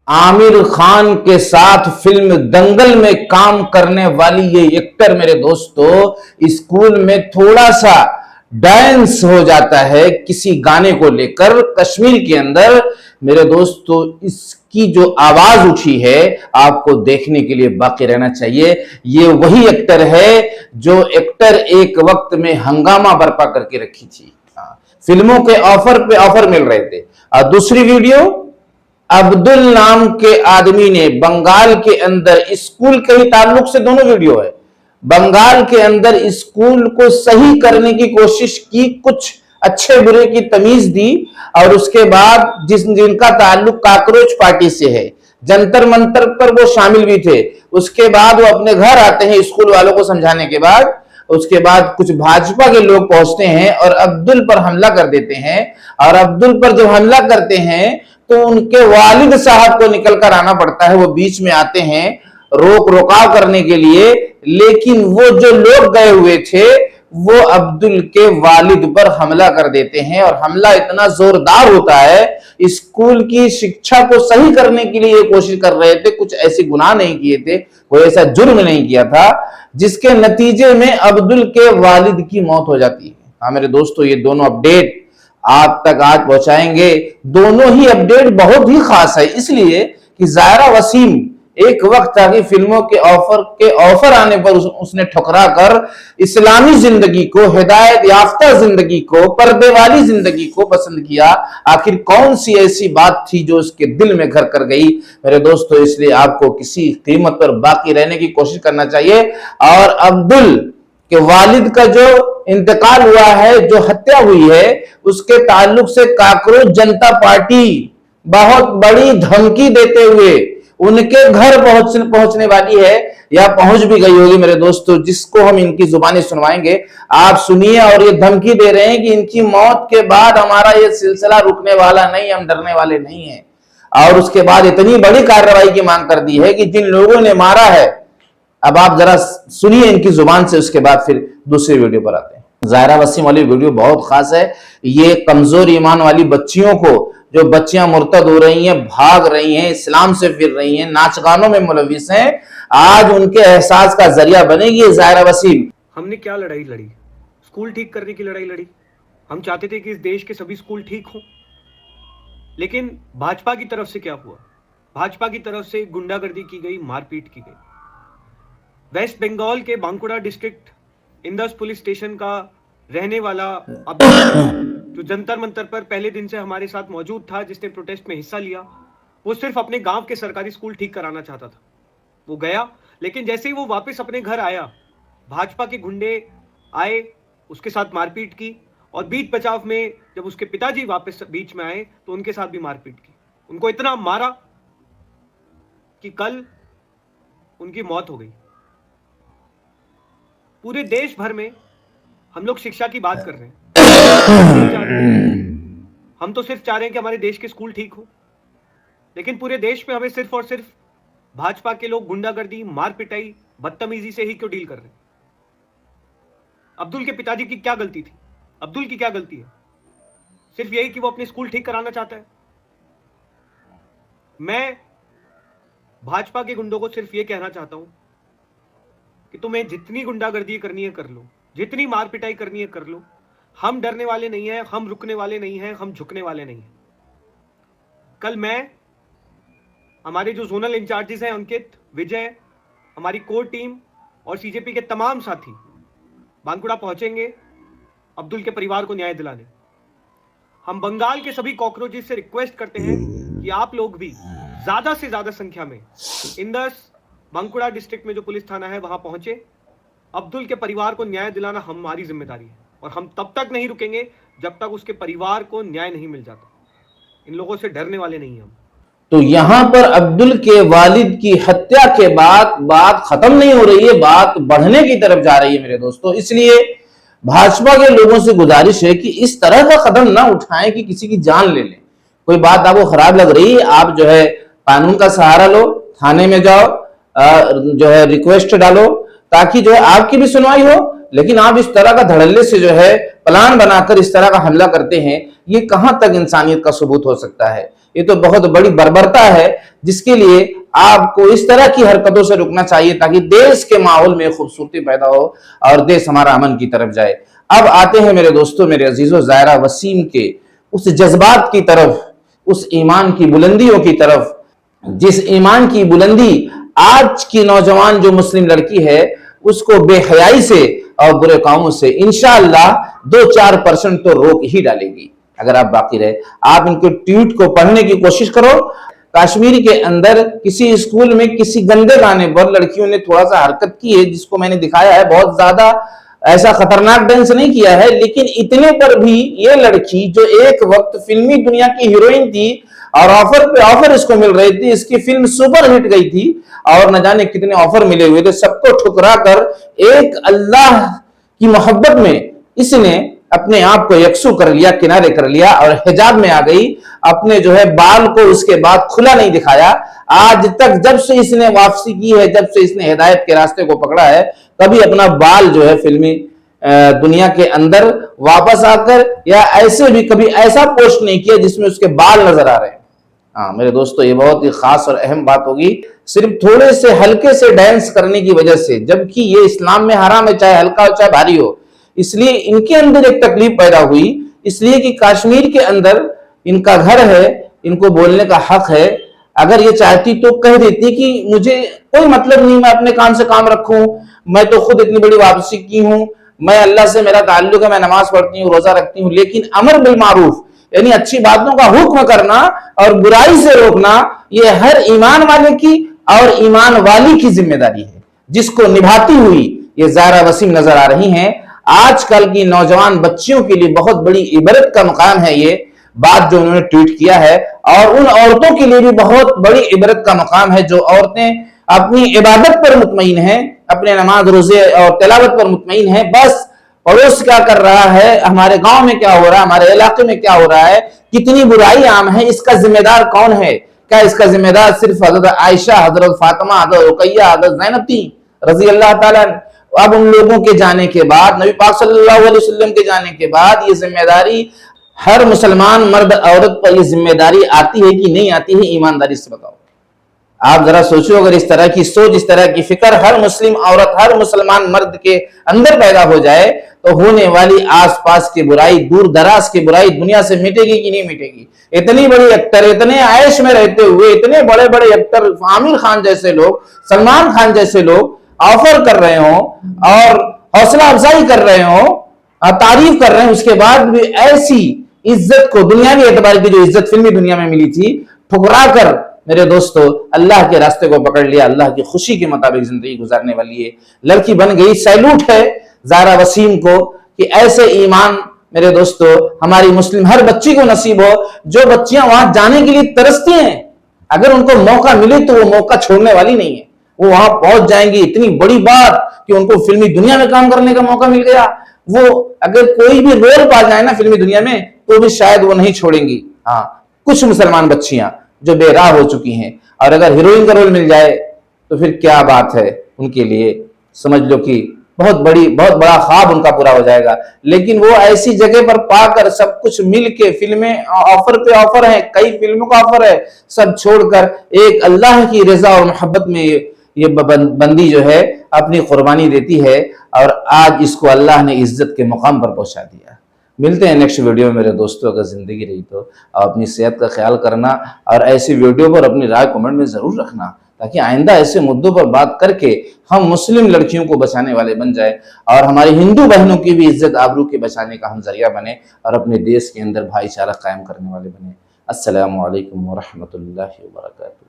आमिर खान के साथ फिल्म दंगल में काम करने वाली ये एक्टर मेरे दोस्तों स्कूल में थोड़ा सा डांस हो जाता है किसी गाने को लेकर कश्मीर के अंदर। मेरे दोस्तों इसकी जो आवाज उठी है आपको देखने के लिए बाकी रहना चाहिए। ये वही एक्टर है जो एक्टर एक वक्त में हंगामा बर्पा करके रखी थी। फिल्मों के ऑफर पे ऑफर मिल रहे थे। और दूसरी वीडियो, अब्दुल नाम के आदमी ने बंगाल के अंदर स्कूल के ही ताल्लुक से दोनों वीडियो है, बंगाल के अंदर स्कूल को सही करने की कोशिश की, कुछ अच्छे बुरे की तमीज दी और उसके बाद जिनका ताल्लुक काकरोच पार्टी से है, जंतर मंतर पर वो शामिल भी थे। उसके बाद वो अपने घर आते हैं स्कूल वालों को समझाने के बाद। उसके बाद कुछ भाजपा के लोग पहुंचते हैं और अब्दुल पर हमला कर देते हैं। और अब्दुल पर जब हमला करते हैं तो उनके वालिद साहब को निकल कर आना पड़ता है। वो बीच में आते हैं रोक रोकाव करने के लिए, लेकिन वो जो लोग गए हुए थे वो अब्दुल के वालिद पर हमला कर देते हैं। और हमला इतना जोरदार होता है, स्कूल की शिक्षा को सही करने के लिए ये कोशिश कर रहे थे, कुछ ऐसे गुनाह नहीं किए थे, कोई ऐसा जुर्म नहीं किया था, जिसके नतीजे में अब्दुल के वालिद की मौत हो जाती है। हाँ मेरे दोस्तों, ये दोनों अपडेट आप तक आज पहुंचाएंगे। दोनों ही अपडेट बहुत ही खास है, इसलिए कि जायरा वसीम एक वक्त था कि फिल्मों के ऑफर आने पर उसने ठुकरा कर इस्लामी जिंदगी को, हिदायत याफ्ता जिंदगी को, पर्दे वाली जिंदगी को पसंद किया। आखिर कौन सी ऐसी बात थी जो उसके दिल में घर कर गई मेरे दोस्तों? इसलिए आपको किसी कीमत पर बाकी रहने की कोशिश करना चाहिए। और अब्दुल के वालिद का जो इंतकाल हुआ है, जो हत्या हुई है, उसके ताल्लुक से काकरोच जनता पार्टी बहुत बड़ी धमकी देते हुए उनके घर पहुंचने वाली है या पहुंच भी गई होगी मेरे दोस्तों, जिसको हम इनकी जुबानी सुनवाएंगे। आप सुनिए। और ये धमकी दे रहे हैं कि इनकी मौत के बाद हमारा ये सिलसिला रुकने वाला नहीं, हम डरने वाले नहीं हैं। और उसके बाद इतनी बड़ी कार्रवाई की मांग कर दी है कि जिन लोगों ने मारा है, अब आप जरा सुनिए इनकी जुबान से, उसके बाद फिर दूसरी वीडियो पर आते हैं। जायरा वसीम वाली वीडियो बहुत खास है। ये कमजोर ईमान वाली बच्चियों को, जो बच्चियां मुर्तद हो रही हैं, भाग रही हैं, इस्लाम से फिर रही हैं, नाच गानों में मुलविस हैं, आज उनके एहसास का जरिया बनेगी जायरा वसीम। हमने क्या लड़ाई लड़ी? स्कूल ठीक करने की लड़ाई लड़ी। हम चाहते थे कि इस देश के सभी स्कूल ठीक हों। लेकिन भाजपा की तरफ से क्या हुआ? भाजपा की तरफ से गुंडागर्दी की गई, मारपीट की गई। वेस्ट बंगाल के Bankura district Indus police station का रहने वाला अब्दुल, जो जंतर मंतर पर पहले दिन से हमारे साथ मौजूद था, जिसने प्रोटेस्ट में हिस्सा लिया, वो सिर्फ अपने गांव के सरकारी स्कूल ठीक कराना चाहता था। वो गया, लेकिन जैसे ही वो वापस अपने घर आया, भाजपा के गुंडे आए, उसके साथ मारपीट की। और बीच बचाव में जब उसके पिताजी वापस बीच में आए तो उनके साथ भी मारपीट की। उनको इतना मारा कि कल उनकी मौत हो गई। पूरे देश भर में हम लोग शिक्षा की बात कर रहे हैं। हम तो सिर्फ चाह रहे हैं कि हमारे देश के स्कूल ठीक हो, लेकिन पूरे देश में हमें सिर्फ और सिर्फ भाजपा के लोग गुंडागर्दी, मार पिटाई, बदतमीजी से ही क्यों डील कर रहे हैं? अब्दुल के पिताजी की क्या गलती थी? अब्दुल की क्या गलती है? सिर्फ यही कि वो अपने स्कूल ठीक कराना चाहता है। मैं भाजपा के गुंडों को सिर्फ ये कहना चाहता हूं कि तुम्हें जितनी गुंडागर्दी करनी है कर लो, जितनी मार पिटाई करनी है कर लो। हम डरने वाले नहीं हैं, हम रुकने वाले नहीं हैं, हम झुकने वाले नहीं हैं। कल मैं, हमारे जो जोनल इंचार्जेस हैं अंकित, विजय, हमारी कोर टीम और सीजेपी के तमाम साथी बांकुड़ा पहुंचेंगे अब्दुल के परिवार को न्याय दिलाने। हम बंगाल के सभी कॉकरोचेस से रिक्वेस्ट करते हैं कि आप लोग भी ज्यादा से ज्यादा संख्या में इंदस बांकुड़ा डिस्ट्रिक्ट में जो पुलिस थाना है वहां पहुंचे। अब्दुल के परिवार को न्याय दिलाना हमारी जिम्मेदारी है और हम तब तक नहीं रुकेंगे जब तक उसके परिवार को न्याय नहीं मिल जाता। इन लोगों से डरने वाले नहीं हम। तो यहां पर अब्दुल के वालिद की हत्या के बाद बात खत्म नहीं हो रही है, बात बढ़ने की तरफ जा रही है मेरे दोस्तों। इसलिए भाजपा के लोगों से गुजारिश है कि इस तरह का कदम ना उठाएं कि किसी की जान ले लें। कोई बात आपको खराब लग रही है, आप जो है कानून का सहारा लो, थाने में जाओ, जो है रिक्वेस्ट डालो, ताकि जो है आपकी भी सुनवाई हो। लेकिन आप इस तरह का धड़ल्ले से जो है प्लान बनाकर इस तरह का हमला करते हैं, ये कहां तक इंसानियत का सबूत हो सकता है? ये तो बहुत बड़ी बर्बरता है, जिसके लिए आपको इस तरह की हरकतों से रुकना चाहिए ताकि देश के माहौल में खूबसूरती पैदा हो और देश हमारा अमन की तरफ जाए। अब आते हैं मेरे दोस्तों, मेरे अजीजों, ज़ायरा वसीम के उस जज्बात की तरफ, उस ईमान की बुलंदियों की तरफ, जिस ईमान की बुलंदी आज की नौजवान जो मुस्लिम लड़की है उसको बेहयाई से और बुरे कामों से इंशाअल्लाह 2-4% तो रोक ही डालेगी अगर आप बाकी रहे। आप इनके ट्वीट को पढ़ने की कोशिश करो। कश्मीर के अंदर किसी स्कूल में किसी गंदे गाने पर लड़कियों ने थोड़ा सा हरकत की है, जिसको मैंने दिखाया है, बहुत ज्यादा ऐसा खतरनाक डांस नहीं किया है, लेकिन इतने पर भी ये लड़की जो एक वक्त फिल्मी दुनिया की हीरोइन थी और ऑफर पे ऑफर इसको मिल रही थी, इसकी फिल्म सुपर हिट गई थी और न जाने कितने ऑफर मिले हुए थे, सबको ठुकरा कर एक अल्लाह की मोहब्बत में इसने अपने आप को यकसू कर लिया, किनारे कर लिया और हिजाब में आ गई। अपने जो है बाल को उसके बाद खुला नहीं दिखाया। आज तक जब से इसने वापसी की है, जब से इसने हिदायत के रास्ते को पकड़ा है, कभी अपना बाल जो है फिल्मी दुनिया के अंदर वापस आकर या ऐसे भी कभी ऐसा पोस्ट नहीं किया जिसमें उसके बाल नजर आ रहे हैं। हाँ मेरे दोस्तों, ये बहुत ही खास और अहम बात होगी। सिर्फ थोड़े से हल्के से डांस करने की वजह से, जबकि ये इस्लाम में हराम है, चाहे हल्का हो चाहे भारी हो, इसलिए इनके अंदर एक तकलीफ पैदा हुई, इसलिए कि कश्मीर के अंदर इनका घर है, इनको बोलने का हक है। अगर ये चाहती तो कह देती कि मुझे कोई मतलब नहीं, मैं अपने काम से काम रखूं, मैं तो खुद इतनी बड़ी वापसी की हूं, मैं अल्लाह से मेरा ताल्लुक है, मैं नमाज पढ़ती हूँ, रोजा रखती हूँ। लेकिन अमर बिल मारूफ यानी अच्छी बातों का हुक्म करना और बुराई से रोकना, ये हर ईमान वाले की और ईमान वाली की जिम्मेदारी है, जिसको निभाती हुई ये ज़ायरा वसीम नजर आ रही हैं। आजकल की नौजवान बच्चियों के लिए बहुत बड़ी इबरत का मकाम है ये बात जो उन्होंने ट्वीट किया है, और उन औरतों के लिए भी बहुत बड़ी इबरत का मकाम है जो औरतें अपनी इबादत पर मुतमईन हैं, अपने नमाज रोजे और तिलावत पर मुतमईन हैं। बस पड़ोस क्या कर रहा है, हमारे गांव में क्या हो रहा है, हमारे इलाके में क्या हो रहा है, कितनी बुराई आम है, इसका जिम्मेदार कौन है? क्या इसका जिम्मेदार सिर्फ हजरत आयशा, हजरत फातिमा, हजरत रुकैया, हजरत ज़ैनब थी रजी अल्लाह ताला? अब उन लोगों के जाने के बाद, नबी पाक सल्लल्लाहु अलैहि वसल्लम के जाने के बाद, ये जिम्मेदारी हर मुसलमान मर्द औरत पर ये जिम्मेदारी आती है कि नहीं आती है? ईमानदारी से बताओ। आप जरा सोचो, अगर इस तरह की सोच, इस तरह की फिक्र हर मुस्लिम औरत, हर मुसलमान मर्द के अंदर पैदा हो जाए तो होने वाली आसपास की बुराई, दूर दराज की बुराई दुनिया से मिटेगी कि नहीं मिटेगी? इतनी बड़ी एक्टर, इतने आयश में रहते हुए इतने बड़े बड़े एक्टर, आमिर खान जैसे लोग, सलमान खान जैसे लोग ऑफर कर रहे हो और हौसला अफजाई कर रहे हो, तारीफ कर रहे हैं, उसके बाद भी ऐसी इज्जत को, दुनियावी एतबार की जो इज्जत फिल्मी दुनिया में मिली थी, ठुकरा कर मेरे दोस्तों अल्लाह के रास्ते को पकड़ लिया, अल्लाह की खुशी के मुताबिक जिंदगी गुजारने वाली है लड़की बन गई। सैल्यूट है ज़ायरा वसीम को कि ऐसे ईमान मेरे दोस्तों हमारी मुस्लिम हर बच्ची को नसीब हो। जो बच्चियां वहां जाने के लिए तरसती हैं, अगर उनको मौका मिले तो वो मौका छोड़ने वाली नहीं है, वो वहां पहुंच जाएंगी। इतनी बड़ी बात कि उनको फिल्मी दुनिया में काम करने का मौका मिल गया, वो अगर कोई भी रोल पा जाए ना फिल्मी दुनिया में तो भी शायद वो नहीं छोड़ेंगी। हाँ, कुछ मुसलमान बच्चियां जो बेराह हो चुकी हैं, और अगर हीरोइन का रोल मिल जाए तो फिर क्या बात है उनके लिए, समझ लो कि बहुत बड़ा ख्वाब उनका पूरा हो जाएगा। लेकिन वो ऐसी जगह पर पाकर, सब कुछ मिल के, फिल्में ऑफर पे ऑफर है, कई फिल्मों का ऑफर है, सब छोड़कर एक अल्लाह की रजा और मोहब्बत में ये बंदी जो है अपनी कुर्बानी देती है, और आज इसको अल्लाह ने इज्जत के मुकाम पर पहुंचा दिया। मिलते हैं नेक्स्ट वीडियो में मेरे दोस्तों। अगर जिंदगी रही तो आप अपनी सेहत का ख्याल करना और ऐसी वीडियो पर अपनी राय कमेंट में जरूर रखना, ताकि आइंदा ऐसे मुद्दों पर बात करके हम मुस्लिम लड़कियों को बचाने वाले बन जाए और हमारी हिंदू बहनों की भी इज्जत आबरू के बचाने का हम जरिया बने और अपने देश के अंदर भाईचारा कायम करने वाले बने। अस्सलामु अलैकुम व रहमतुल्लाहि व बरकातुहू।